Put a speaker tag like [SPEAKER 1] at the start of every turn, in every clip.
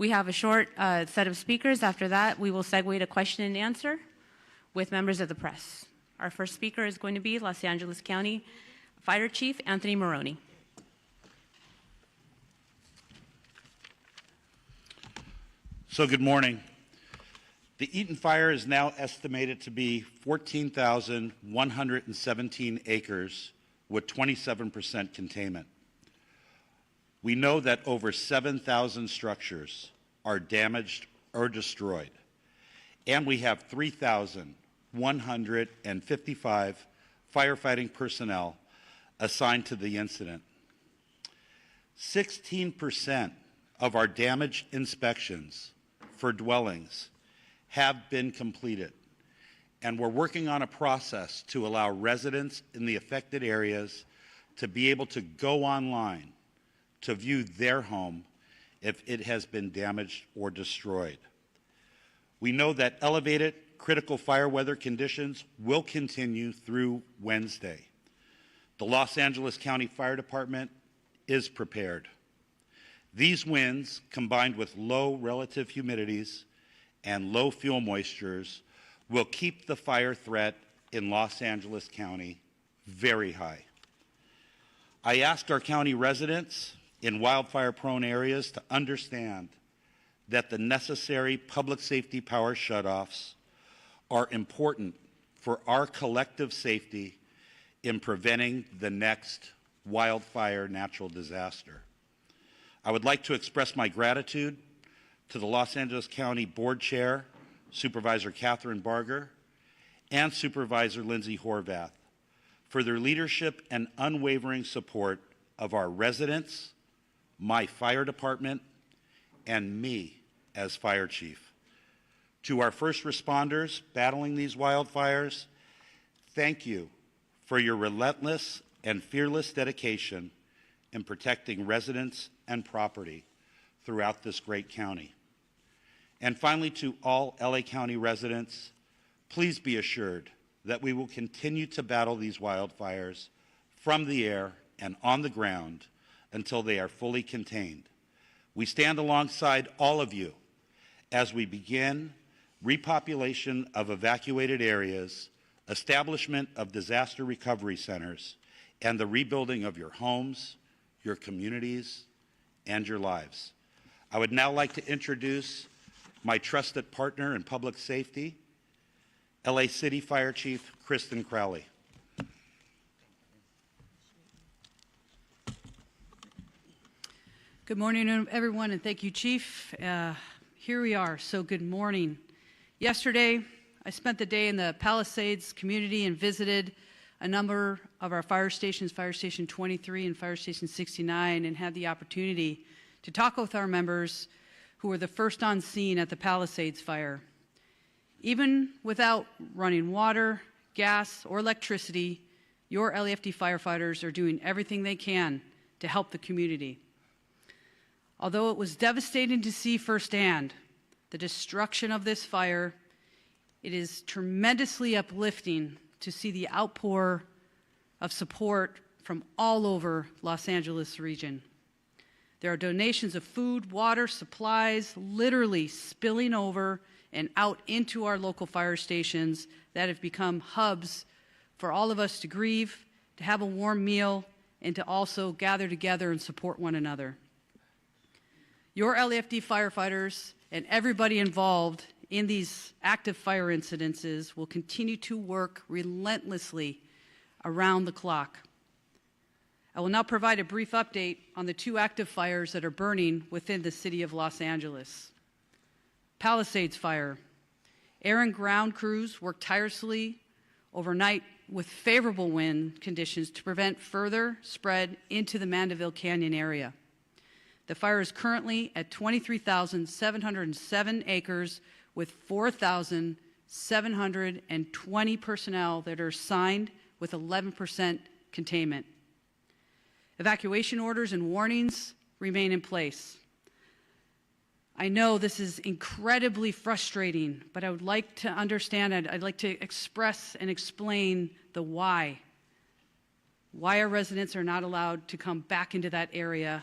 [SPEAKER 1] We have a short set of speakers. After that, we will segue to question and answer with members of the press. Our first speaker is going to be Los Angeles County Fire Chief Anthony Maroney.
[SPEAKER 2] So good morning. The Eaton Fire is now estimated to be 14,117 acres with 27% containment. We know that over 7,000 structures are damaged or destroyed, and we have 3,155 firefighting personnel assigned to the incident. 16% of our damage inspections for dwellings have been completed, and we're working on a process to allow residents in the affected areas to be able to go online to view their home if it has been damaged or destroyed. We know that elevated critical fire weather conditions will continue through Wednesday. The Los Angeles County Fire Department is prepared. These winds, combined with low relative humidities and low fuel moistures, will keep the fire threat in Los Angeles County very high. I asked our county residents in wildfire-prone areas to understand that the necessary public safety power shutoffs are important for our collective safety in preventing the next wildfire natural disaster. I would like to express my gratitude to the Los Angeles County Board Chair, Supervisor Catherine Barger, and Supervisor Lindsay Horvath for their leadership and unwavering support of our residents, my fire department, and me as fire chief. To our first responders battling these wildfires, thank you for your relentless and fearless dedication in protecting residents and property throughout this great county. And finally, to all LA County residents, please be assured that we will continue to battle these wildfires from the air and on the ground until they are fully contained. We stand alongside all of you as we begin repopulation of evacuated areas, establishment of disaster recovery centers, and the rebuilding of your homes, your communities, and your lives. I would now like to introduce my trusted partner in public safety, LA City Fire Chief Kristen Crowley.
[SPEAKER 3] Good morning, everyone, and thank you, Chief. Here we are, so good morning. Yesterday, I spent the day in the Palisades community and visited a number of our fire stations, Fire Station 23 and Fire Station 69, and had the opportunity to talk with our members who were the first on scene at the Palisades fire. Even without running water, gas, or electricity, your LAFD firefighters are doing everything they can to help the community. Although it was devastating to see firsthand the destruction of this fire, it is tremendously uplifting to see the outpour of support from all over Los Angeles region. There are donations of food, water, supplies, literally spilling over and out into our local fire stations that have become hubs for all of us to grieve, to have a warm meal, and to also gather together and support one another. Your LAFD firefighters and everybody involved in these active fire incidences will continue to work relentlessly around the clock. I will now provide a brief update on the 2 active fires that are burning within the city of Los Angeles. Palisades Fire. Air and ground crews worked tirelessly overnight with favorable wind conditions to prevent further spread into the Mandeville Canyon area. The fire is currently at 23,707 acres with 4,720 personnel that are assigned with 11% containment. Evacuation orders and warnings remain in place. I know this is incredibly frustrating, but I would like to understand, I'd like to express and explain the why. Why our residents are not allowed to come back into that area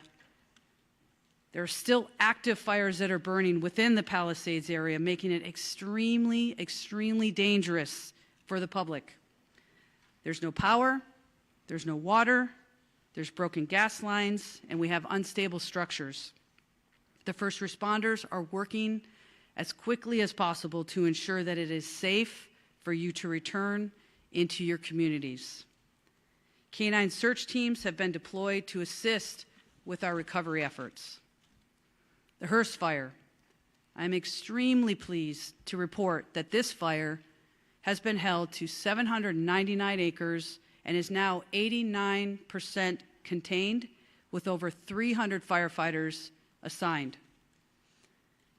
[SPEAKER 3] There are still active fires that are burning within the Palisades area, making it extremely, extremely dangerous for the public. There's no power, there's no water, there's broken gas lines, and we have unstable structures. The first responders are working as quickly as possible to ensure that it is safe for you to return into your communities. Canine search teams have been deployed to assist with our recovery efforts. The Hearst fire. I'm extremely pleased to report that this fire has been held to 799 acres and is now 89% contained with over 300 firefighters assigned.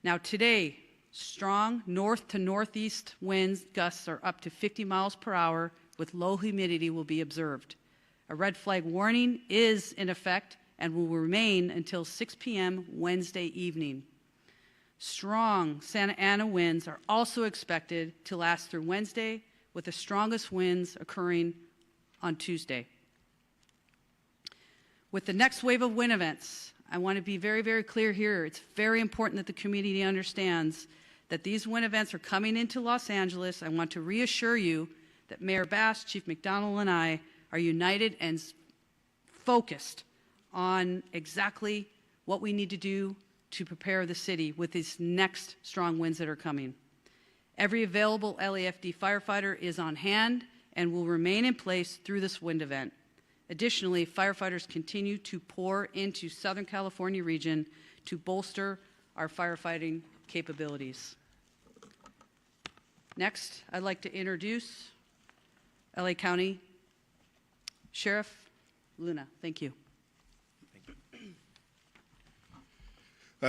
[SPEAKER 3] Now today, strong north to northeast winds gusts are up to 50 miles per hour with low humidity will be observed. A red flag warning is in effect and will remain until 6 p.m. Wednesday evening. Strong Santa Ana winds are also expected to last through Wednesday, with the strongest winds occurring on Tuesday. With the next wave of wind events, I want to be very, very clear here. It's very important that the community understands that these wind events are coming into Los Angeles. I want to reassure you that Mayor Bass, Chief McDonald, and I are united and focused on exactly what we need to do to prepare the city with these next strong winds that are coming. Every available LAFD firefighter is on hand and will remain in place through this wind event. Additionally, firefighters continue to pour into Southern California region to bolster our firefighting capabilities. Next, I'd like to introduce LA County Sheriff Luna. Thank you.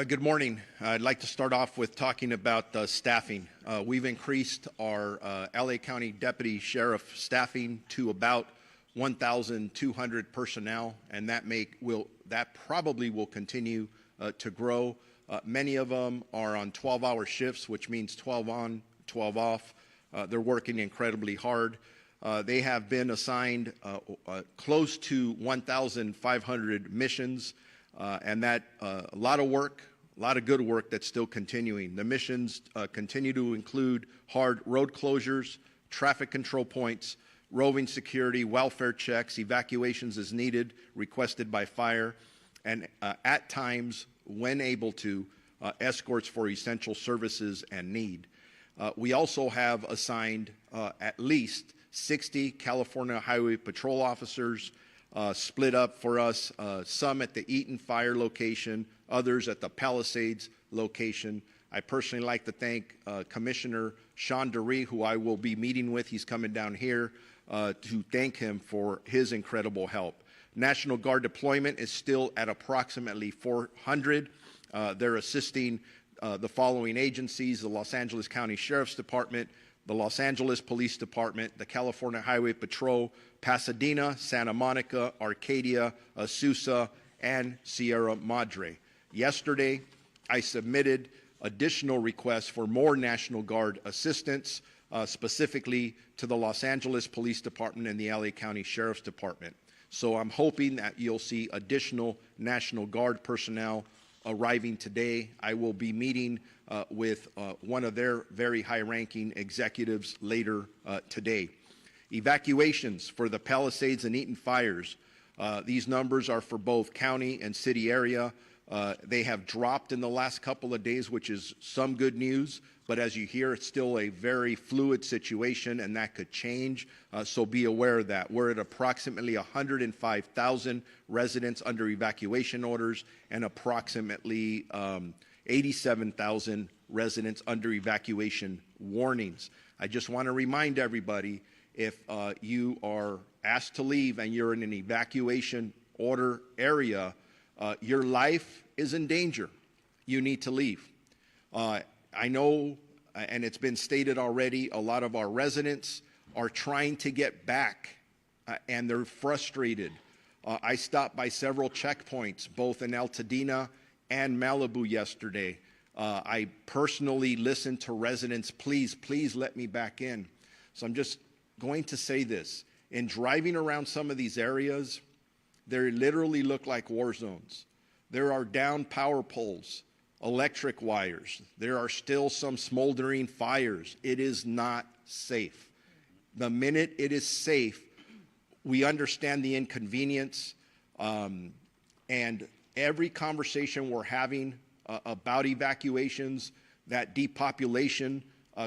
[SPEAKER 4] Good morning. I'd like to start off with talking about staffing. We've increased our LA County Deputy Sheriff staffing to about 1,200 personnel, and that probably will continue to grow. Many of them are on 12-hour shifts, which means 12 on, 12 off. They're working incredibly hard. They have been assigned close to 1,500 missions. And that a lot of work, a lot of good work that's still continuing. The missions continue to include hard road closures, traffic control points, roving security, welfare checks, evacuations as needed, requested by fire, and at times, when able to, escorts for essential services and need. We also have assigned at least 60 California Highway Patrol officers, split up for us, some at the Eaton Fire location, others at the Palisades location. I personally like to thank Commissioner Sean DeRee, who I will be meeting with. He's coming down here to thank him for his incredible help. National Guard deployment is still at approximately 400. They're assisting the following agencies: the Los Angeles County Sheriff's Department, the Los Angeles Police Department, the California Highway Patrol, Pasadena, Santa Monica, Arcadia, Azusa, and Sierra Madre. Yesterday, I submitted additional requests for more National Guard assistance, specifically to the Los Angeles Police Department and the LA County Sheriff's Department. So I'm hoping that you'll see additional National Guard personnel arriving today. I will be meeting with one of their very high-ranking executives later today. Evacuations for the Palisades and Eaton fires. These numbers are for both county and city area. They have dropped in the last couple of days, which is some good news. But as you hear, it's still a very fluid situation, and that could change. So be aware of that. We're at approximately 105,000 residents under evacuation orders and approximately 87,000 residents under evacuation warnings. I just want to remind everybody, if you are asked to leave and you're in an evacuation order area, your life is in danger. You need to leave. I know, and it's been stated already, a lot of our residents are trying to get back, and they're frustrated. I stopped by several checkpoints, both in Altadena and Malibu yesterday. I personally listened to residents, please let me back in. So I'm just going to say this. In driving around some of these areas, they literally look like war zones. There are down power poles, electric wires. There are still some smoldering fires. It is not safe. The minute it is safe, we understand the inconvenience, and every conversation we're having about evacuations, that depopulation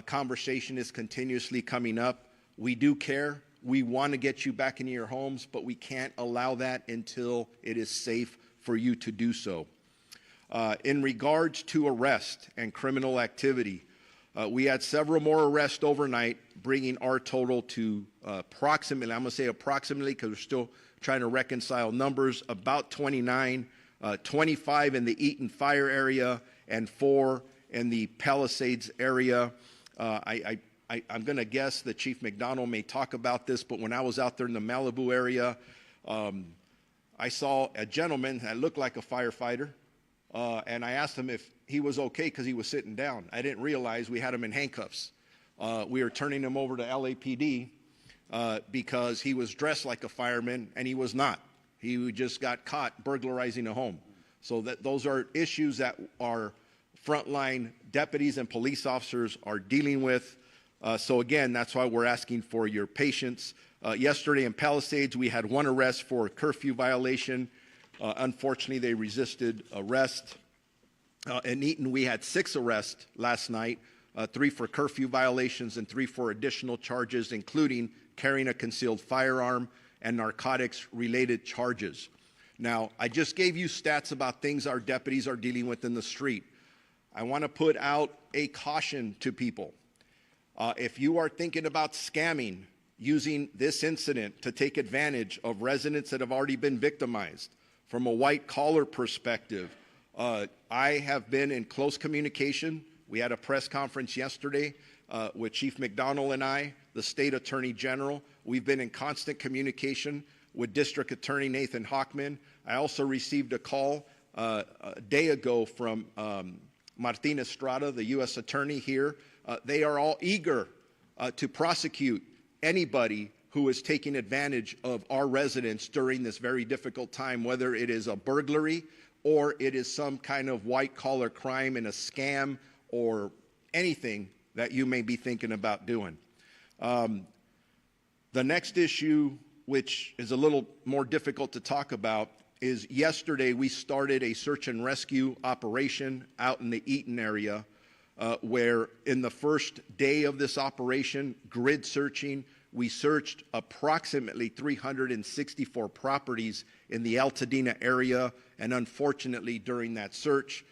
[SPEAKER 4] conversation is continuously coming up. We do care. We want to get you back into your homes, but we can't allow that until it is safe for you to do so. In regards to arrest and criminal activity, we had several more arrests overnight, bringing our total to approximately, I'm going to say approximately because we're still trying to reconcile numbers, about 29, 25 in the Eaton Fire area and 4 in the Palisades area. I'm going to guess that Chief McDonald may talk about this, but when I was out there in the Malibu area, I saw a gentleman that looked like a firefighter, and I asked him if he was okay because he was sitting down. I didn't realize we had him in handcuffs. We were turning him over to LAPD because he was dressed like a fireman, and he was not. He just got caught burglarizing a home. So those are issues that our frontline deputies and police officers are dealing with. So again, that's why we're asking for your patience. Yesterday in Palisades, we had 1 arrest for a curfew violation. Unfortunately, they resisted arrest. In Eaton, we had 6 arrests last night, 3 for curfew violations and 3 for additional charges, including carrying a concealed firearm and narcotics-related charges. Now, I just gave you stats about things our deputies are dealing with in the street. I want to put out a caution to people. If you are thinking about scamming, using this incident to take advantage of residents that have already been victimized, from a white-collar perspective, I have been in close communication. We had a press conference yesterday with Chief McDonald and I, the State Attorney General. We've been in constant communication with District Attorney Nathan Hockman. I also received a call a day ago from Martin Estrada, the U.S. Attorney here. They are all eager to prosecute anybody who is taking advantage of our residents during this very difficult time, whether it is a burglary or it is some kind of white-collar crime and a scam or anything that you may be thinking about doing. The next issue, which is a little more difficult to talk about, is yesterday we started a search and rescue operation out in the Eaton area where in the first day of this operation, grid searching, we searched approximately 364 properties in the Altadena area, and unfortunately during that search,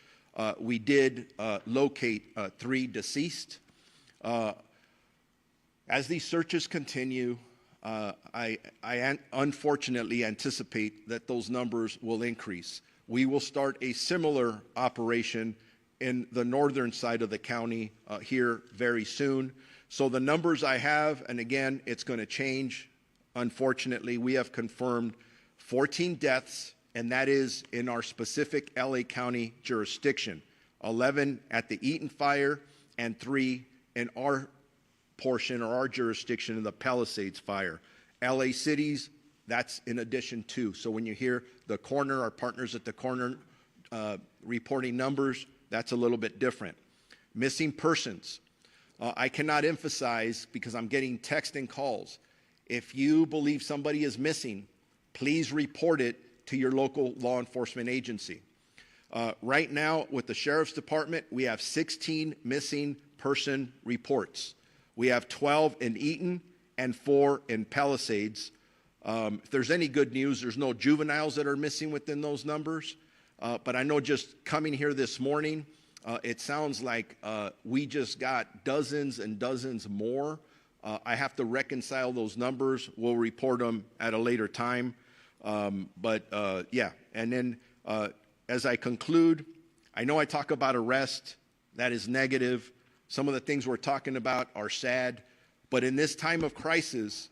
[SPEAKER 4] we did locate 3 deceased. As these searches continue, I unfortunately anticipate that those numbers will increase. We will start a similar operation in the northern side of the county here very soon. So the numbers I have, and again, it's going to change. Unfortunately, we have confirmed 14 deaths, and that is in our specific LA County jurisdiction. 11 at the Eaton Fire and 3 in our portion or our jurisdiction in the Palisades Fire. LA cities, that's in addition to. So when you hear the coroner, our partners at the coroner reporting numbers, that's a little bit different. Missing persons. I cannot emphasize, because I'm getting text and calls, if you believe somebody is missing, please report it to your local law enforcement agency. Right now, with the Sheriff's Department, we have 16 missing person reports. We have 12 in Eaton and 4 in Palisades. If there's any good news, there's no juveniles that are missing within those numbers. But I know just coming here this morning, it sounds like we just got dozens and dozens more. I have to reconcile those numbers. We'll report them at a later time. Yeah, and then as I conclude, I know I talk about arrest. That is negative. Some of the things we're talking about are sad. But in this time of crisis,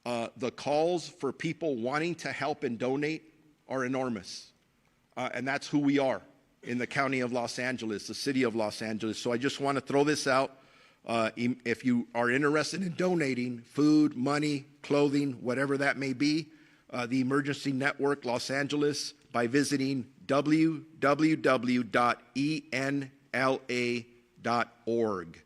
[SPEAKER 4] the calls for people wanting to help and donate are enormous. And that's who we are in the county of Los Angeles, the city of Los Angeles. So I just want to throw this out. If you are interested in donating food, money, clothing, whatever that may be, the Emergency Network Los Angeles, by visiting www.enla.org.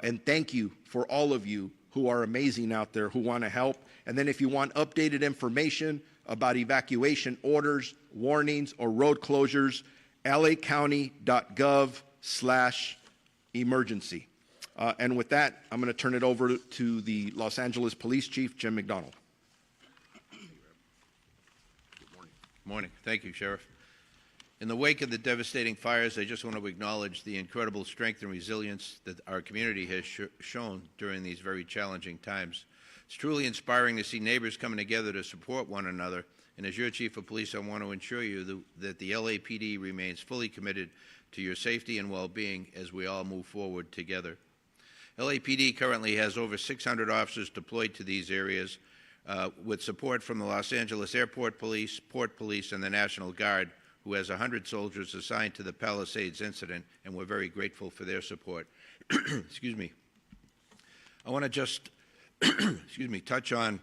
[SPEAKER 4] And thank you for all of you who are amazing out there who want to help. And then if you want updated information about evacuation orders, warnings, or road closures, lacounty.gov/emergency. And with that, I'm going to turn it over to the Los Angeles Police Chief, Jim McDonald.
[SPEAKER 5] Good morning. Thank you, Sheriff. In the wake of the devastating fires, I just want to acknowledge the incredible strength and resilience that our community has shown during these very challenging times. It's truly inspiring to see neighbors coming together to support one another. And as your Chief of Police, I want to assure you that the LAPD remains fully committed to your safety and well-being as we all move forward together. LAPD currently has over 600 officers deployed to these areas with support from the Los Angeles Airport Police, Port Police, and the National Guard, who has 100 soldiers assigned to the Palisades incident, and we're very grateful for their support. Excuse me. I want to just touch on,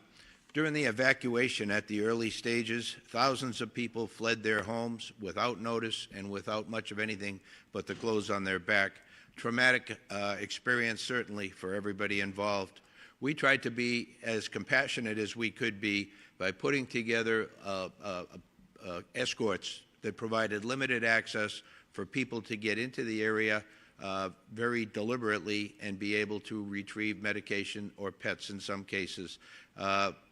[SPEAKER 5] during the evacuation at the early stages, thousands of people fled their homes without notice and without much of anything but the clothes on their back. Traumatic experience, certainly, for everybody involved. We tried to be as compassionate as we could be by putting together escorts that provided limited access for people to get into the area very deliberately and be able to retrieve medication or pets in some cases.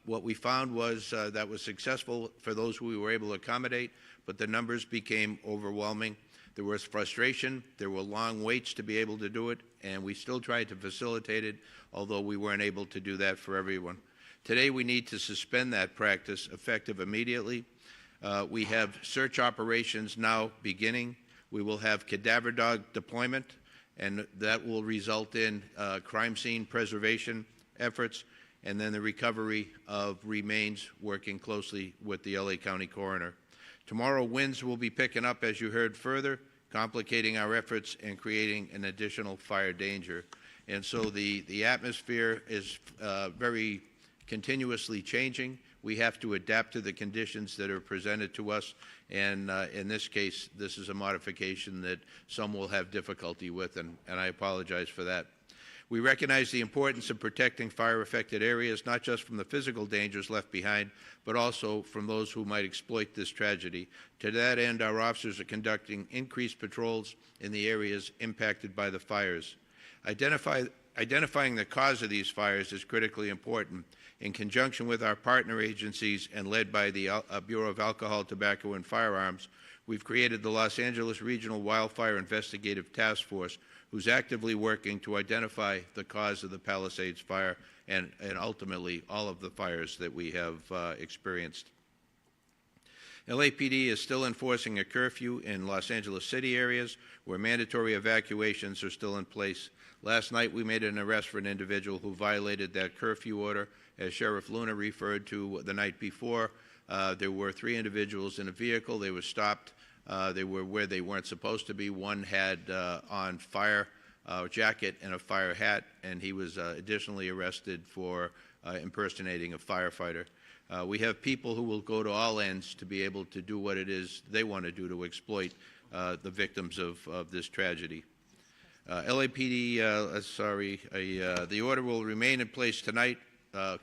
[SPEAKER 5] What we found was that was successful for those who we were able to accommodate, but the numbers became overwhelming. There was frustration, there were long waits to be able to do it, and we still tried to facilitate it, although we weren't able to do that for everyone. Today we need to suspend that practice effective immediately. We have search operations now beginning. We will have cadaver dog deployment, and that will result in crime scene preservation efforts, and then the recovery of remains, working closely with the LA County Coroner. Tomorrow, winds will be picking up, as you heard, further, complicating our efforts and creating an additional fire danger. And so the atmosphere is very continuously changing. We have to adapt to the conditions that are presented to us, and in this case, this is a modification that some will have difficulty with, and I apologize for that. We recognize the importance of protecting fire-affected areas, not just from the physical dangers left behind, but also from those who might exploit this tragedy. To that end, our officers are conducting increased patrols in the areas impacted by the fires. Identifying the cause of these fires is critically important. In conjunction with our partner agencies and led by the Bureau of Alcohol, Tobacco, and Firearms, we've created the Los Angeles Regional Wildfire Investigative Task Force, who's actively working to identify the cause of the Palisades fire and ultimately all of the fires that we have experienced. LAPD is still enforcing a curfew in Los Angeles City areas where mandatory evacuations are still in place. Last night we made an arrest for an individual who violated that curfew order. As Sheriff Luna referred to the night before, there were 3 individuals in a vehicle. They were stopped. They were where they weren't supposed to be. One had on fire jacket and a fire hat, and he was additionally arrested for impersonating a firefighter. We have people who will go to all ends to be able to do what it is they want to do to exploit the victims of this tragedy. LAPD, the order will remain in place tonight,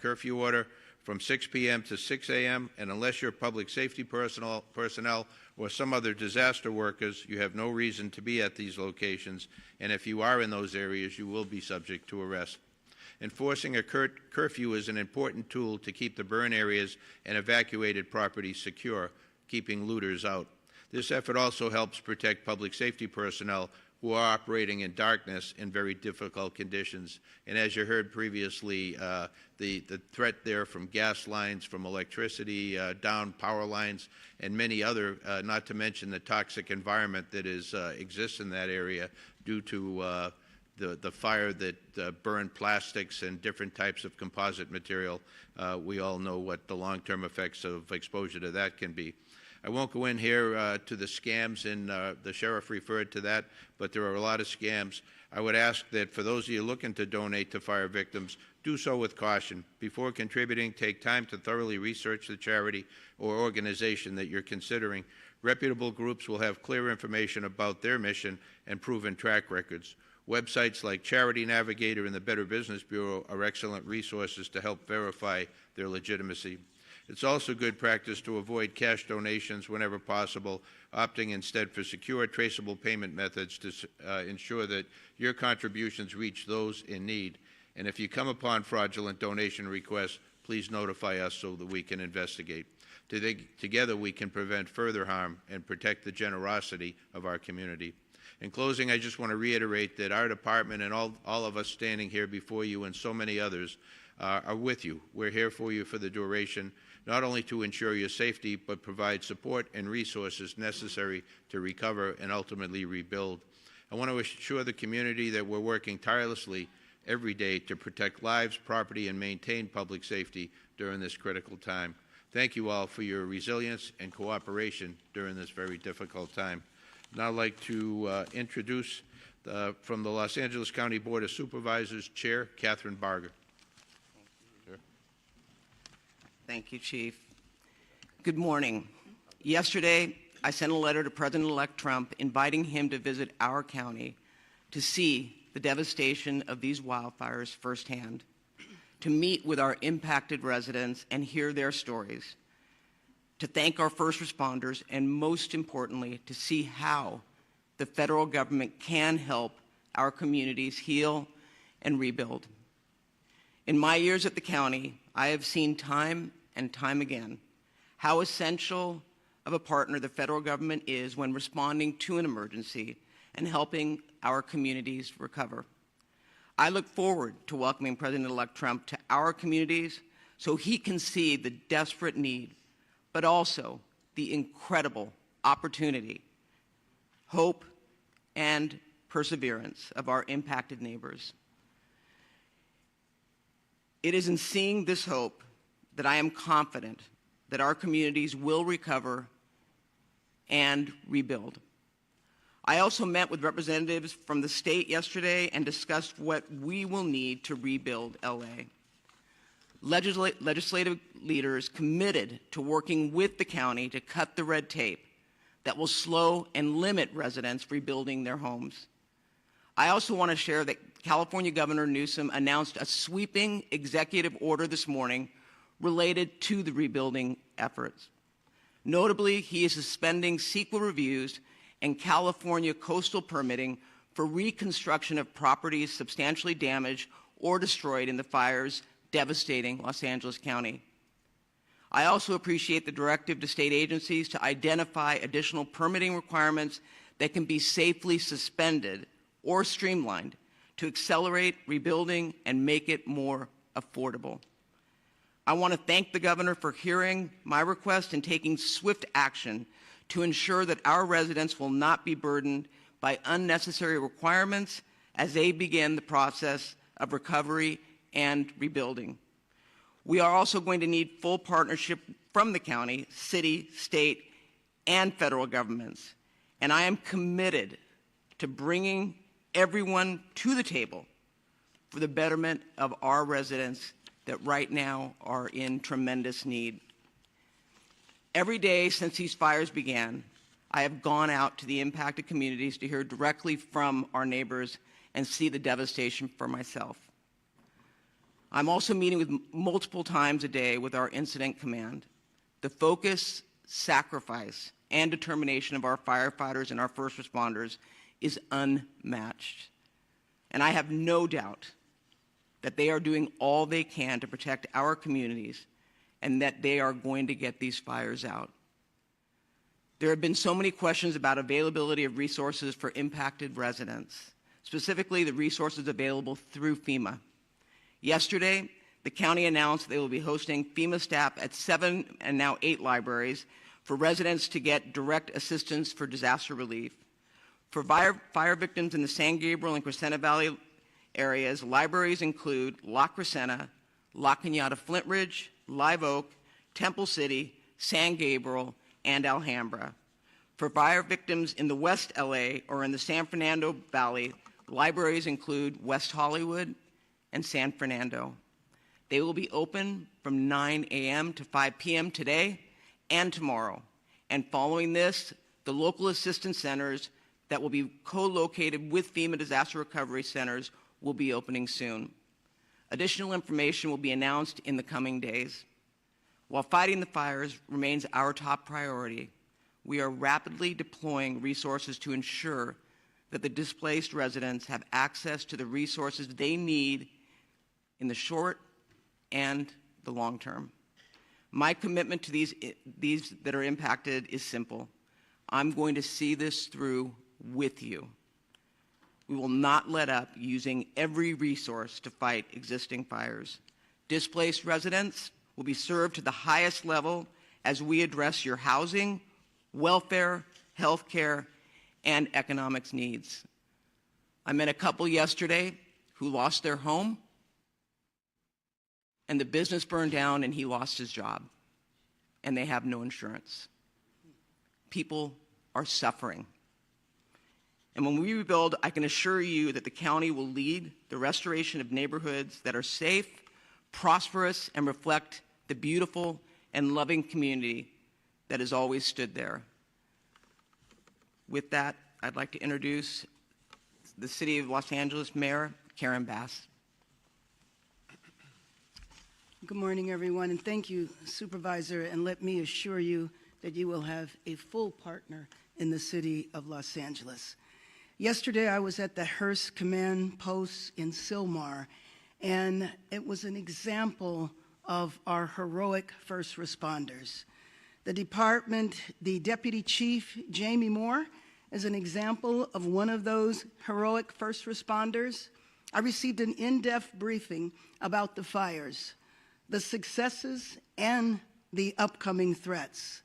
[SPEAKER 5] curfew order from 6 p.m. to 6 a.m., and unless you're public safety personnel or some other disaster workers, you have no reason to be at these locations, and if you are in those areas, you will be subject to arrest. Enforcing a curfew is an important tool to keep the burn areas and evacuated properties secure, keeping looters out. This effort also helps protect public safety personnel who are operating in darkness in very difficult conditions. And as you heard previously, the threat there from gas lines, from electricity, down power lines, and many other, not to mention the toxic environment that exists in that area due to the fire that burned plastics and different types of composite material. We all know what the long-term effects of exposure to that can be. I won't go in here to the scams, and the sheriff referred to that, but there are a lot of scams. I would ask that for those of you looking to donate to fire victims, do so with caution. Before contributing, take time to thoroughly research the charity or organization that you're considering. Reputable groups will have clear information about their mission and proven track records. Websites like Charity Navigator and the Better Business Bureau are excellent resources to help verify their legitimacy. It's also good practice to avoid cash donations whenever possible, opting instead for secure, traceable payment methods to ensure that your contributions reach those in need. And if you come upon fraudulent donation requests, please notify us so that we can investigate. Together, we can prevent further harm and protect the generosity of our community. In closing, I just want to reiterate that our department and all of us standing here before you and so many others are with you. We're here for you for the duration, not only to ensure your safety, but provide support and resources necessary to recover and ultimately rebuild. I want to assure the community that we're working tirelessly every day to protect lives, property, and maintain public safety during this critical time. Thank you all for your resilience and cooperation during this very difficult time. Now I'd like to introduce from the Los Angeles County Board of Supervisors, Chair Catherine Barger.
[SPEAKER 6] Thank you, Chief. Good morning. Yesterday, I sent a letter to President-elect Trump inviting him to visit our county to see the devastation of these wildfires firsthand, to meet with our impacted residents and hear their stories, to thank our first responders, and most importantly, to see how the federal government can help our communities heal and rebuild. In my years at the county, I have seen time and time again how essential of a partner the federal government is when responding to an emergency and helping our communities recover. I look forward to welcoming President-elect Trump to our communities so he can see the desperate need, but also the incredible opportunity, hope, and perseverance of our impacted neighbors. It is in seeing this hope that I am confident that our communities will recover and rebuild. I also met with representatives from the state yesterday and discussed what we will need to rebuild LA. Legislative leaders committed to working with the county to cut the red tape that will slow and limit residents rebuilding their homes. I also want to share that California Governor Newsom announced a sweeping executive order this morning related to the rebuilding efforts. Notably, he is suspending CEQA reviews and California coastal permitting for reconstruction of properties substantially damaged or destroyed in the fires devastating Los Angeles County. I also appreciate the directive to state agencies to identify additional permitting requirements that can be safely suspended or streamlined to accelerate rebuilding and make it more affordable. I want to thank the governor for hearing my request and taking swift action to ensure that our residents will not be burdened by unnecessary requirements as they begin the process of recovery and rebuilding. We are also going to need full partnership from the county, city, state, and federal governments. And I am committed to bringing everyone to the table for the betterment of our residents that right now are in tremendous need. Every day since these fires began, I have gone out to the impacted communities to hear directly from our neighbors and see the devastation for myself. I'm also meeting with multiple times a day with our incident command. The focus, sacrifice, and determination of our firefighters and our first responders is unmatched. And I have no doubt that they are doing all they can to protect our communities and that they are going to get these fires out. There have been so many questions about availability of resources for impacted residents, specifically the resources available through FEMA. Yesterday, the county announced they will be hosting FEMA staff at 7 and now 8 libraries for residents to get direct assistance for disaster relief. For fire victims in the San Gabriel and Crescenta Valley areas, libraries include La Crescenta, La Cañada Flint Ridge, Live Oak, Temple City, San Gabriel, and Alhambra. For fire victims in the West LA or in the San Fernando Valley, libraries include West Hollywood and San Fernando. They will be open from 9 a.m. to 5 p.m. today and tomorrow. And following this, the local assistance centers that will be co-located with FEMA disaster recovery centers will be opening soon. Additional information will be announced in the coming days. While fighting the fires remains our top priority, we are rapidly deploying resources to ensure that the displaced residents have access to the resources they need in the short and the long term. My commitment to these that are impacted is simple. I'm going to see this through with you. We will not let up using every resource to fight existing fires. Displaced residents will be served to the highest level as we address your housing, welfare, health care, and economics needs. I met a couple yesterday who lost their home, and the business burned down and he lost his job, and they have no insurance. People are suffering. And when we rebuild, I can assure you that the county will lead the restoration of neighborhoods that are safe, prosperous, and reflect the beautiful and loving community that has always stood there. With that, I'd like to introduce the City of Los Angeles Mayor, Karen Bass.
[SPEAKER 7] Good morning, everyone, and thank you, Supervisor, and let me assure you that you will have a full partner in the City of Los Angeles. Yesterday, I was at the Hearst Command Post in Sylmar, and it was an example of our heroic first responders. The department, the Deputy Chief, Jamie Moore, is an example of one of those heroic first responders. I received an in-depth briefing about the fires, the successes, and the upcoming threats.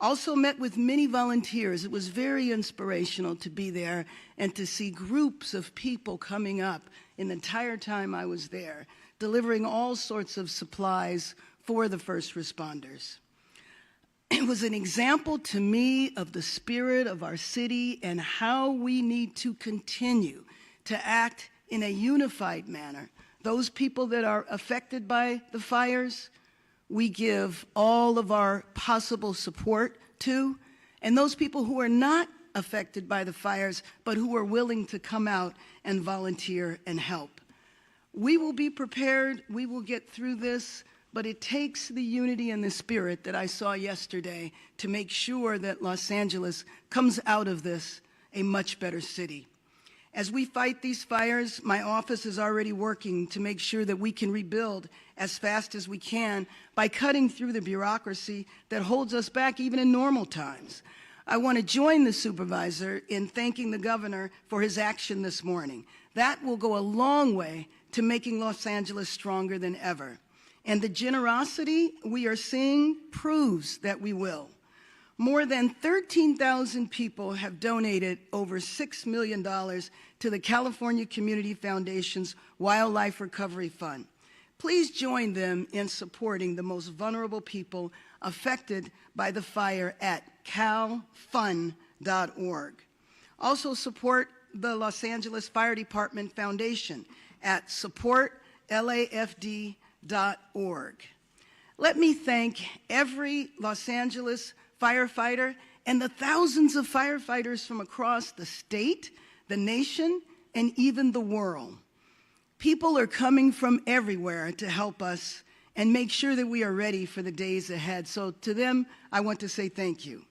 [SPEAKER 7] Also met with many volunteers. It was very inspirational to be there and to see groups of people coming up in the entire time I was there, delivering all sorts of supplies for the first responders. It was an example to me of the spirit of our city and how we need to continue to act in a unified manner. Those people that are affected by the fires, we give all of our possible support to, and those people who are not affected by the fires, but who are willing to come out and volunteer and help. We will be prepared, we will get through this, but it takes the unity and the spirit that I saw yesterday to make sure that Los Angeles comes out of this a much better city. As we fight these fires, my office is already working to make sure that we can rebuild as fast as we can by cutting through the bureaucracy that holds us back even in normal times. I want to join the supervisor in thanking the governor for his action this morning. That will go a long way to making Los Angeles stronger than ever. And the generosity we are seeing proves that we will. More than 13,000 people have donated over $6 million to the California Community Foundation's Wildlife Recovery Fund. Please join them in supporting the most vulnerable people affected by the fire at calfund.org. Also support the Los Angeles Fire Department Foundation at supportlafd.org. Let me thank every Los Angeles firefighter and the thousands of firefighters from across the state, the nation, and even the world. People are coming from everywhere to help us and make sure that we are ready for the days ahead. So to them, I want to say thank you.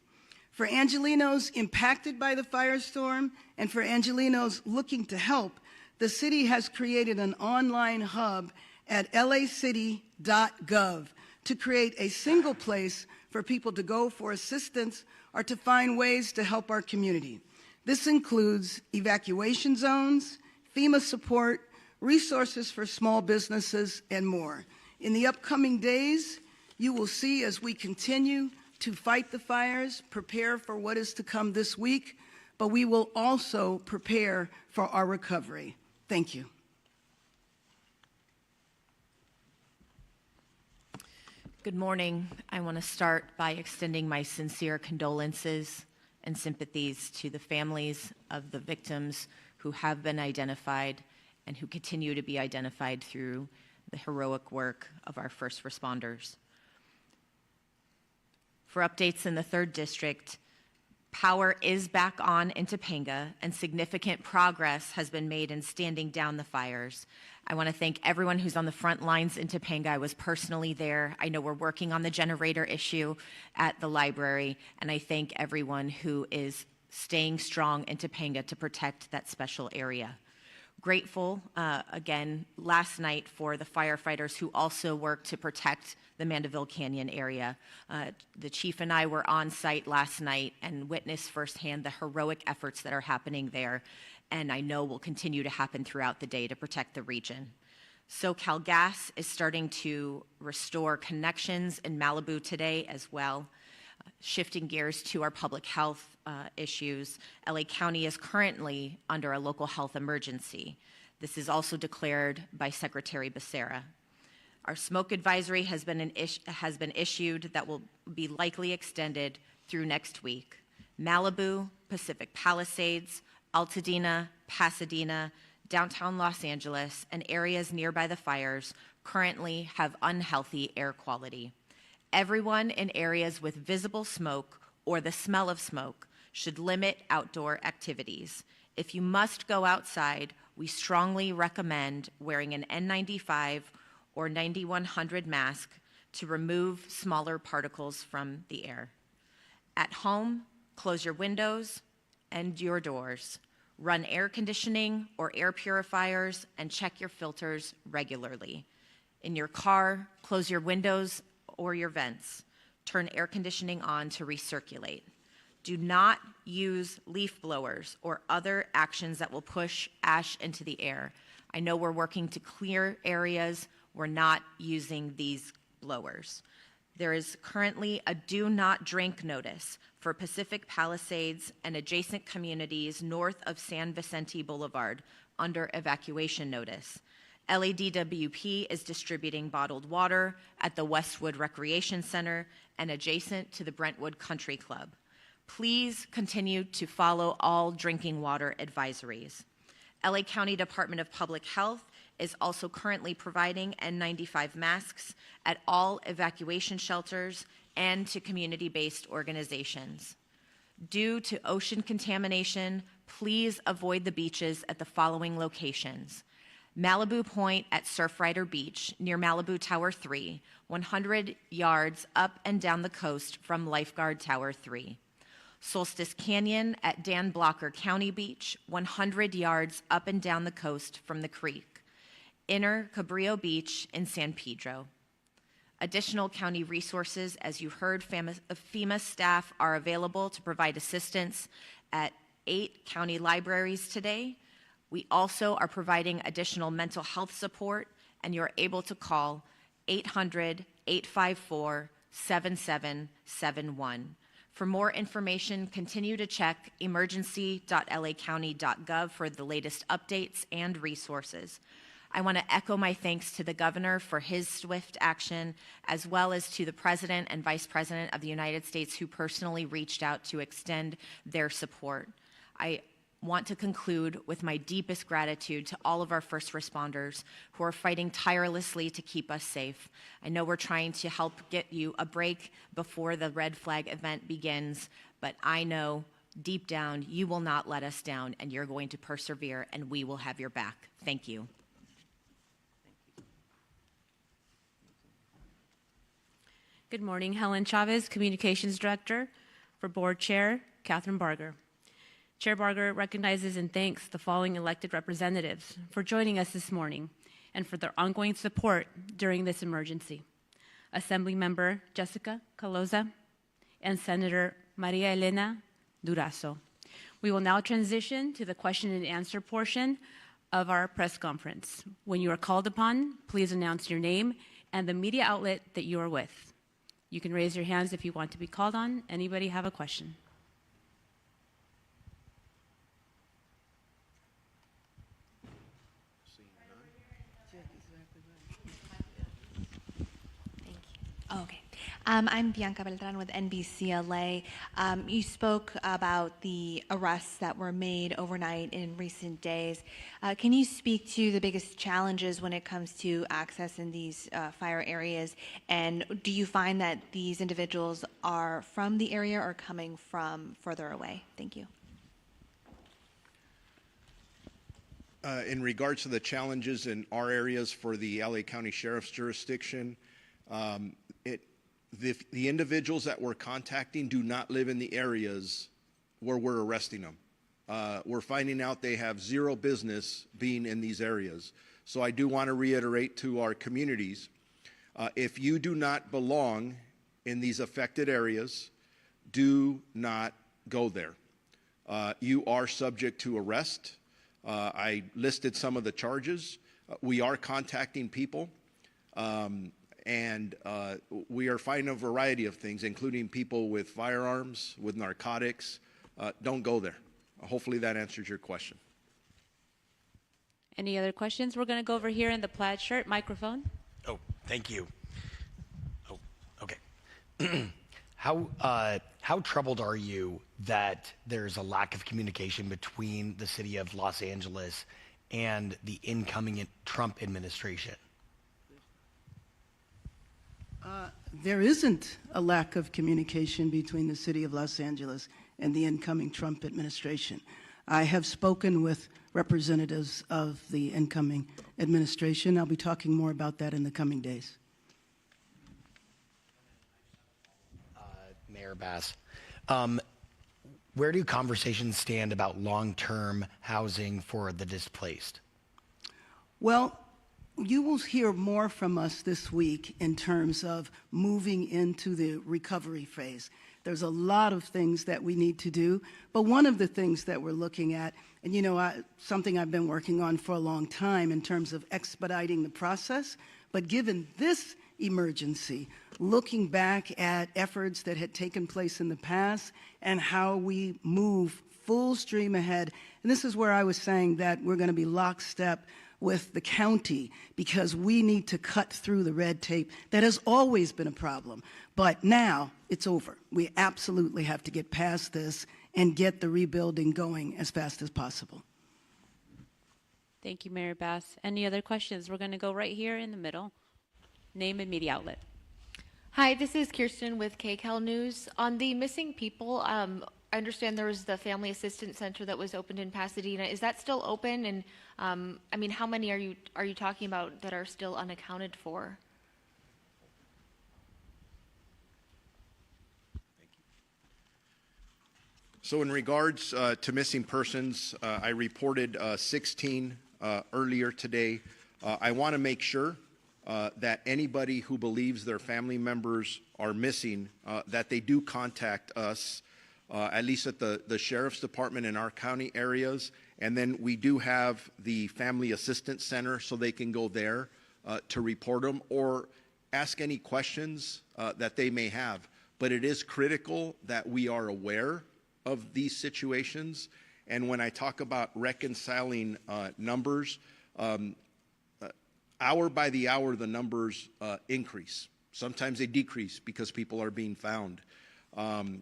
[SPEAKER 7] For Angelenos impacted by the firestorm and for Angelenos looking to help, the city has created an online hub at lacity.gov to create a single place for people to go for assistance or to find ways to help our community. This includes evacuation zones, FEMA support, resources for small businesses, and more. In the upcoming days, you will see as we continue to fight the fires, prepare for what is to come this week, but we will also prepare for our recovery. Thank you.
[SPEAKER 8] Good morning. I want to start by extending my sincere condolences and sympathies to the families of the victims who have been identified and who continue to be identified through the heroic work of our first responders. For updates in the 3rd District, power is back on in Topanga, and significant progress has been made in standing down the fires. I want to thank everyone who's on the front lines in Topanga. I was personally there. I know we're working on the generator issue at the library, and I thank everyone who is staying strong in Topanga to protect that special area. Grateful, again, last night for the firefighters who also worked to protect the Mandeville Canyon area. The chief and I were on site last night and witnessed firsthand the heroic efforts that are happening there, and I know will continue to happen throughout the day to protect the region. SoCal Gas is starting to restore connections in Malibu today as well. Shifting gears to our public health issues, LA County is currently under a local health emergency. This is also declared by Secretary Becerra. Our smoke advisory has been issued that will be likely extended through next week. Malibu, Pacific Palisades, Altadena, Pasadena, downtown Los Angeles, and areas nearby the fires currently have unhealthy air quality. Everyone in areas with visible smoke or the smell of smoke should limit outdoor activities. If you must go outside, we strongly recommend wearing an N95 or 9100 mask to remove smaller particles from the air. At home, close your windows and your doors. Run air conditioning or air purifiers and check your filters regularly. In your car, close your windows or your vents. Turn air conditioning on to recirculate. Do not use leaf blowers or other actions that will push ash into the air. I know we're working to clear areas. We're not using these blowers. There is currently a do not drink notice for Pacific Palisades and adjacent communities north of San Vicente Boulevard under evacuation notice. LADWP is distributing bottled water at the Westwood Recreation Center and adjacent to the Brentwood Country Club. Please continue to follow all drinking water advisories. LA County Department of Public Health is also currently providing N95 masks at all evacuation shelters and to community-based organizations. Due to ocean contamination, please avoid the beaches at the following locations: Malibu Point at Surfrider Beach near Malibu Tower 3, 100 yards up and down the coast from Lifeguard Tower 3. Solstice Canyon at Dan Blocker County Beach, 100 yards up and down the coast from the creek. Inner Cabrillo Beach in San Pedro. Additional county resources, as you heard, FEMA staff are available to provide assistance at 8 county libraries today. We also are providing additional mental health support, and you're able to call 800-854-7771. For more information, continue to check emergency.lacounty.gov for the latest updates and resources. I want to echo my thanks to the governor for his swift action, as well as to the President and Vice President of the United States who personally reached out to extend their support. I want to conclude with my deepest gratitude to all of our first responders who are fighting tirelessly to keep us safe. I know we're trying to help get you a break before the red flag event begins, but I know deep down you will not let us down, and you're going to persevere, and we will have your back. Thank you.
[SPEAKER 1] Good morning. Helen Chavez, Communications Director for Board Chair Catherine Barger. Chair Barger recognizes and thanks the following elected representatives for joining us this morning and for their ongoing support during this emergency. Assemblymember Jessica Caloza and Senator Maria Elena Durazo. We will now transition to the question and answer portion of our press conference. When you are called upon, please announce your name and the media outlet that you are with. You can raise your hands if you want to be called on. Anybody have a question?
[SPEAKER 9] Okay. I'm Bianca Beltran with NBCLA. You spoke about the arrests that were made overnight in recent days. Can you speak to the biggest challenges when it comes to access in these fire areas? And do you find that these individuals are from the area or coming from further away? Thank you.
[SPEAKER 4] In regards to the challenges in our areas for the LA County Sheriff's jurisdiction, the individuals that we're contacting do not live in the areas where we're arresting them. We're finding out they have zero business being in these areas. So I do want to reiterate to our communities, if you do not belong in these affected areas, do not go there. You are subject to arrest. I listed some of the charges. We are contacting people, and we are finding a variety of things, including people with firearms, with narcotics. Don't go there. Hopefully that answers your question.
[SPEAKER 1] Any other questions? We're going to go over here in the plaid shirt microphone.
[SPEAKER 10] Oh, thank you. Oh, okay. How troubled are you that there's a lack of communication between the city of Los Angeles and the incoming Trump administration?
[SPEAKER 7] There isn't a lack of communication between the city of Los Angeles and the incoming Trump administration. I have spoken with representatives of the incoming administration. I'll be talking more about that in the coming days.
[SPEAKER 10] Mayor Bass, where do conversations stand about long-term housing for the displaced?
[SPEAKER 7] Well, you will hear more from us this week in terms of moving into the recovery phase. There's a lot of things that we need to do, but one of the things that we're looking at, and you know, something I've been working on for a long time in terms of expediting the process, but given this emergency, looking back at efforts that had taken place in the past and how we move full stream ahead. And this is where I was saying that we're going to be lockstep with the county because we need to cut through the red tape that has always been a problem. But now it's over. We absolutely have to get past this and get the rebuilding going as fast as possible.
[SPEAKER 1] Thank you, Mayor Bass. Any other questions? We're going to go right here in the middle. Name and media outlet.
[SPEAKER 11] Hi, this is Kirsten with KCAL News. On the missing people, I understand there was the Family Assistance Center that was opened in Pasadena. Is that still open? And I mean, how many are you talking about that are still unaccounted for?
[SPEAKER 4] So in regards to missing persons, I reported 16 earlier today. I want to make sure that anybody who believes their family members are missing, that they do contact us, at least at the Sheriff's Department in our county areas. And then we do have the Family Assistance Center, so they can go there to report them or ask any questions that they may have. But it is critical that we are aware of these situations. And when I talk about reconciling numbers, hour by the hour, the numbers increase. Sometimes they decrease because people are being found.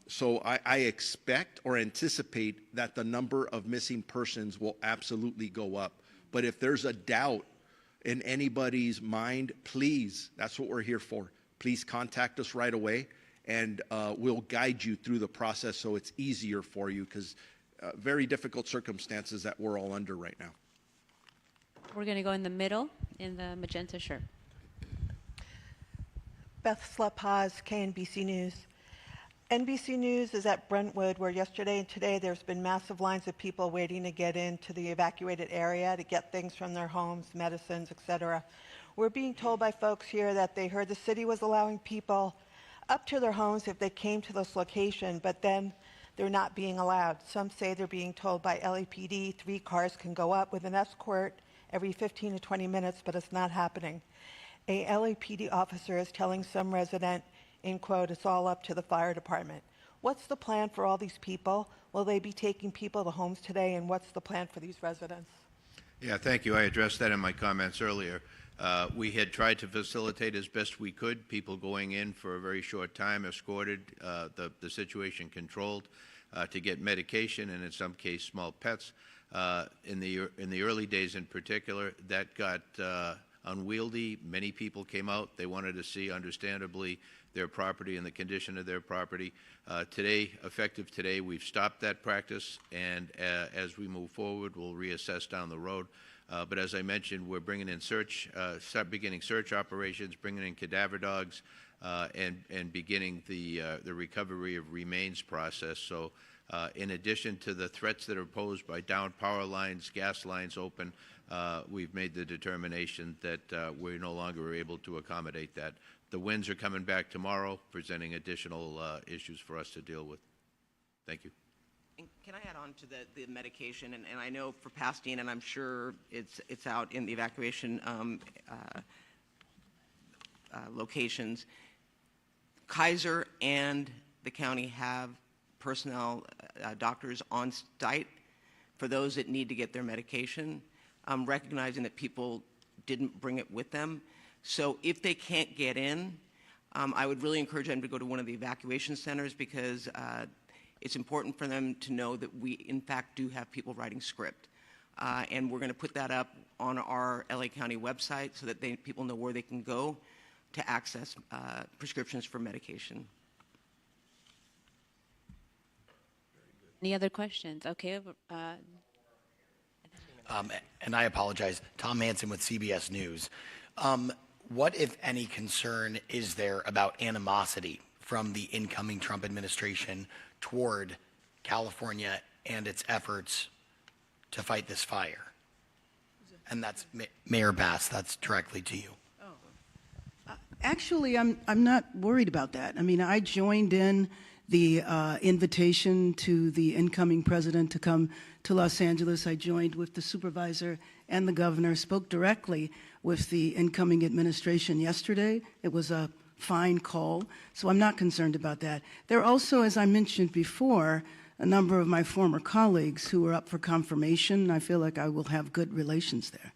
[SPEAKER 4] So I expect or anticipate that the number of missing persons will absolutely go up. But if there's a doubt in anybody's mind, please, that's what we're here for. Please contact us right away, and we'll guide you through the process so it's easier for you, because very difficult circumstances that we're all under right now.
[SPEAKER 1] We're going to go in the middle in the magenta shirt.
[SPEAKER 12] Beth Slepaz, KNBC News. NBC News is at Brentwood, where yesterday and today there's been massive lines of people waiting to get into the evacuated area to get things from their homes, medicines, etc. We're being told by folks here that they heard the city was allowing people up to their homes if they came to this location, but then they're not being allowed. Some say they're being told by LAPD 3 cars can go up with an escort every 15 to 20 minutes, but it's not happening. A LAPD officer is telling some resident, in quote, it's all up to the fire department. What's the plan for all these people? Will they be taking people to homes today, and what's the plan for these residents?
[SPEAKER 5] Yeah, thank you. I addressed that in my comments earlier. We had tried to facilitate as best we could, people going in for a very short time, escorted, the situation controlled, to get medication and in some case small pets. In the early days in particular, that got unwieldy. Many people came out. They wanted to see, understandably, their property and the condition of their property. Today, effective today, we've stopped that practice, and as we move forward, we'll reassess down the road. But as I mentioned, we're bringing in beginning search operations, bringing in cadaver dogs, and beginning the recovery of remains process. So in addition to the threats that are posed by downed power lines, gas lines open, we've made the determination that we no longer are able to accommodate that. The winds are coming back tomorrow, presenting additional issues for us to deal with. Thank you.
[SPEAKER 6] And can I add on to the medication? And I know for Pasadena, and I'm sure it's out in the evacuation locations, Kaiser and the county have personnel, doctors on site for those that need to get their medication, recognizing that people didn't bring it with them. So if they can't get in, I would really encourage them to go to one of the evacuation centers, because it's important for them to know that we, in fact, do have people writing script. And we're going to put that up on our LA County website so that people know where they can go to access prescriptions for medication.
[SPEAKER 1] Any other questions? Okay.
[SPEAKER 10] And I apologize, Tom Hansen with CBS News. What, if any, concern is there about animosity from the incoming Trump administration toward California and its efforts to fight this fire? And that's Mayor Bass, that's directly to you.
[SPEAKER 7] Actually, I'm not worried about that. I mean, I joined in the invitation to the incoming president to come to Los Angeles. I joined with the supervisor and the governor, spoke directly with the incoming administration yesterday. It was a fine call, so I'm not concerned about that. There are also, as I mentioned before, a number of my former colleagues who are up for confirmation. I feel like I will have good relations there.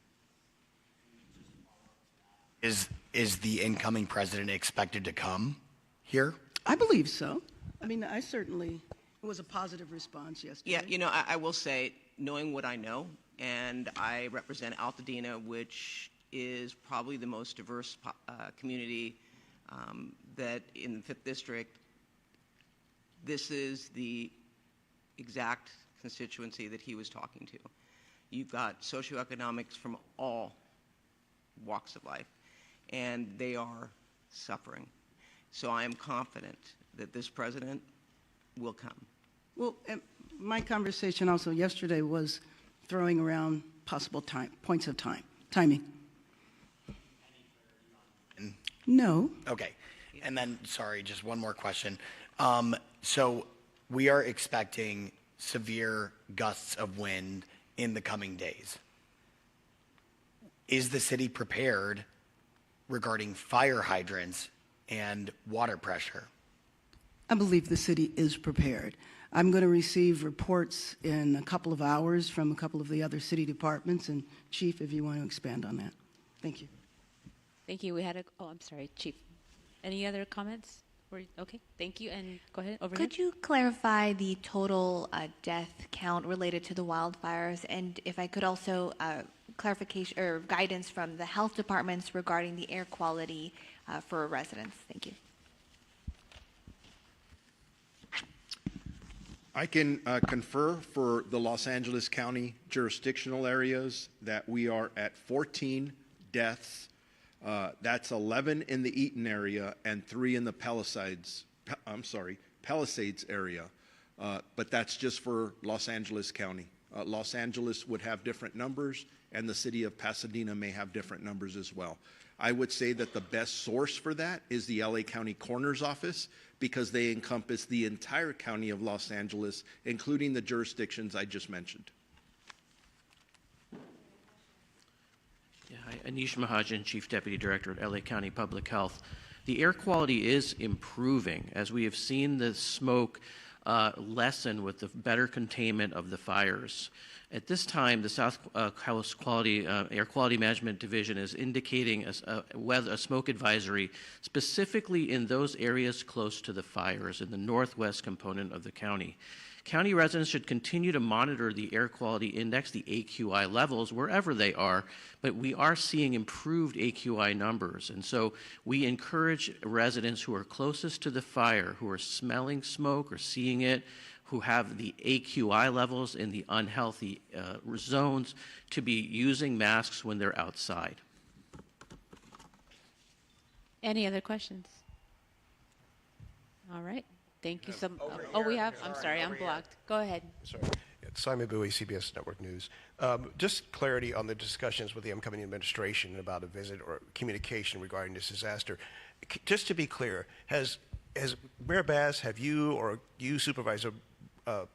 [SPEAKER 10] Is the incoming president expected to come here?
[SPEAKER 7] I believe so. I mean, it was a positive response yesterday.
[SPEAKER 6] Yeah, you know, I will say, knowing what I know, and I represent Altadena, which is probably the most diverse community that in the 5th District, this is the exact constituency that he was talking to. You've got socioeconomics from all walks of life, and they are suffering. So I am confident that this president will come.
[SPEAKER 7] Well, my conversation also yesterday was throwing around possible points of timing. No.
[SPEAKER 10] Okay. And then, sorry, just one more question. So we are expecting severe gusts of wind in the coming days. Is the city prepared regarding fire hydrants and water pressure?
[SPEAKER 7] I believe the city is prepared. I'm going to receive reports in a couple of hours from a couple of the other city departments. And Chief, if you want to expand on that. Thank you.
[SPEAKER 1] Thank you. I'm sorry, Chief. Any other comments? Okay, thank you. And go ahead, over
[SPEAKER 9] Could you clarify the total death count related to the wildfires? And if I could also clarification or guidance from the health departments regarding the air quality for residents. Thank you.
[SPEAKER 4] I can confer for the Los Angeles County jurisdictional areas that we are at 14 deaths. That's 11 in the Eaton area and 3 in the Palisades area. But that's just for Los Angeles County. Los Angeles would have different numbers, and the city of Pasadena may have different numbers as well. I would say that the best source for that is the LA County Coroner's Office, because they encompass the entire county of Los Angeles, including the jurisdictions I just mentioned.
[SPEAKER 13] Yeah, hi, Anish Mahajan, Chief Deputy Director at LA County Public Health. The air quality is improving as we have seen the smoke lessen with the better containment of the fires. At this time, the South Coast Air Quality Management Division is indicating a smoke advisory specifically in those areas close to the fires in the northwest component of the county. County residents should continue to monitor the air quality index, the AQI levels, wherever they are, but we are seeing improved AQI numbers. And so we encourage residents who are closest to the fire, who are smelling smoke or seeing it, who have the AQI levels in the unhealthy zones, to be using masks when they're outside.
[SPEAKER 1] Any other questions? All right. Thank you so much. Oh, we have? I'm sorry, I'm blocked. Go ahead.
[SPEAKER 14] Sorry. It's Simon Bowie, CBS Network News. Just clarity on the discussions with the incoming administration about a visit or communication regarding this disaster. Just to be clear, has Mayor Bass, have you or you, Supervisor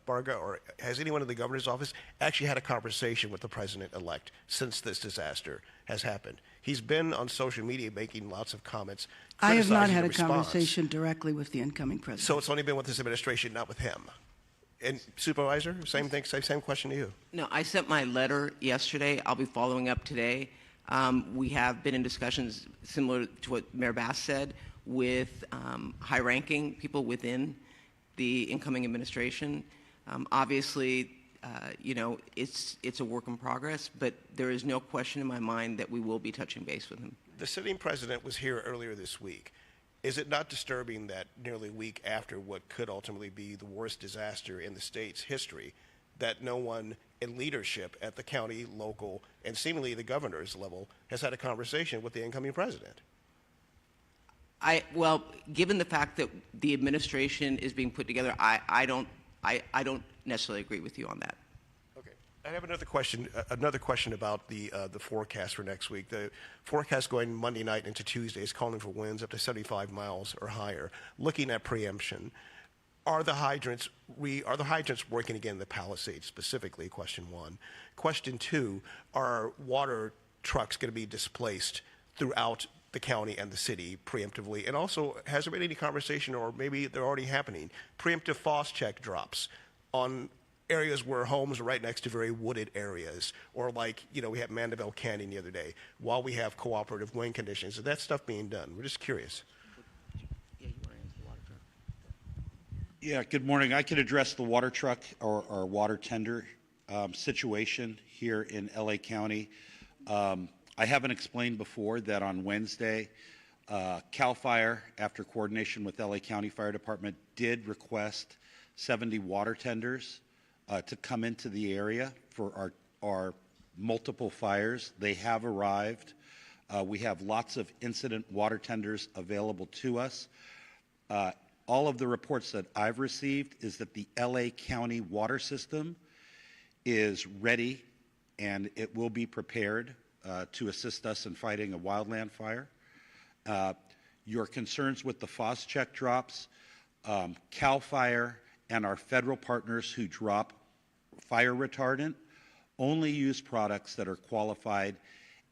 [SPEAKER 14] Barga, or has anyone in the governor's office actually had a conversation with the president-elect since this disaster has happened? He's been on social media making lots of comments.
[SPEAKER 7] I have not
[SPEAKER 14] criticizing
[SPEAKER 7] had
[SPEAKER 14] the
[SPEAKER 7] a
[SPEAKER 14] response.
[SPEAKER 7] conversation directly with the incoming president.
[SPEAKER 14] So it's only been with this administration, not with him. And Supervisor, same thing, same question to you.
[SPEAKER 6] No, I sent my letter yesterday. I'll be following up today. We have been in discussions similar to what Mayor Bass said with high-ranking people within the incoming administration. Obviously, it's a work in progress, but there is no question in my mind that we will be touching base with him.
[SPEAKER 14] The sitting president was here earlier this week. Is it not disturbing that nearly a week after what could ultimately be the worst disaster in the state's history, that no one in leadership at the county, local, and seemingly the governor's level has had a conversation with the incoming president?
[SPEAKER 6] Well, given the fact that the administration is being put together, I don't necessarily agree with you on that.
[SPEAKER 14] Okay. I have another question about the forecast for next week. The forecast going Monday night into Tuesday is calling for winds up to 75 miles or higher. Looking at preemption, are the hydrants working again in the Palisades specifically? Question one. Question two, are water trucks going to be displaced throughout the county and the city preemptively? And also, has there been any conversation, or maybe they're already happening, preemptive frost check drops on areas where homes are right next to very wooded areas, or like, we had Mandeville Canyon the other day, while we have cooperative wind conditions? Is that stuff being done? We're just curious.
[SPEAKER 2] Yeah, good morning. I can address the water truck or water tender situation here in LA County. I haven't explained before that on Wednesday, CAL FIRE, after coordination with LA County Fire Department, did request 70 water tenders to come into the area for our multiple fires. They have arrived. We have lots of incident water tenders available to us. All of the reports that I've received is that the LA County water system is ready and it will be prepared to assist us in fighting a wildland fire. Your concerns with the FOSCHEC drops, CAL FIRE and our federal partners who drop fire retardant only use products that are qualified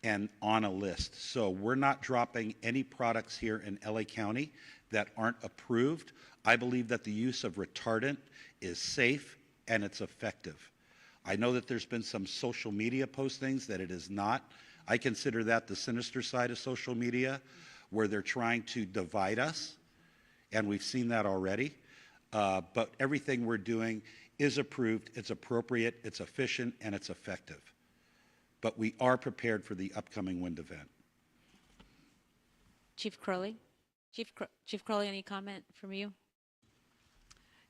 [SPEAKER 2] and on a list. So we're not dropping any products here in LA County that aren't approved. I believe that the use of retardant is safe and it's effective. I know that there's been some social media postings that it is not. I consider that the sinister side of social media, where they're trying to divide us, and we've seen that already. But everything we're doing is approved, it's appropriate, it's efficient, and it's effective. But we are prepared for the upcoming wind event.
[SPEAKER 1] Chief Crowley? Chief Crowley, any comment from you?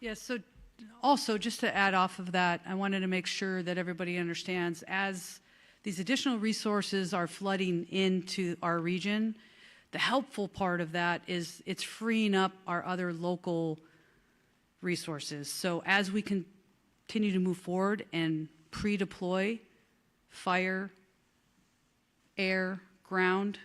[SPEAKER 3] Yes, so also just to add off of that, I wanted to make sure that everybody understands, as these additional resources are flooding into our region, the helpful part of that is it's freeing up our other local resources. So as we continue to move forward and pre-deploy fire, air, ground,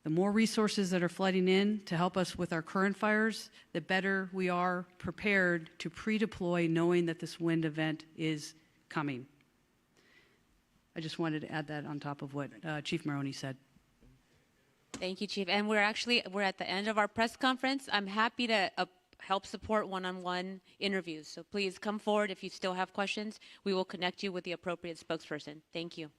[SPEAKER 3] the more resources that are flooding in to help us with our current fires, the better we are prepared to pre-deploy, knowing that this wind event is coming. I just wanted to add that on top of what Chief Maroney said.
[SPEAKER 1] Thank you, Chief. And we're at the end of our press conference. I'm happy to help support one-on-one interviews. So please come forward if you still have questions. We will connect you with the appropriate spokesperson. Thank you.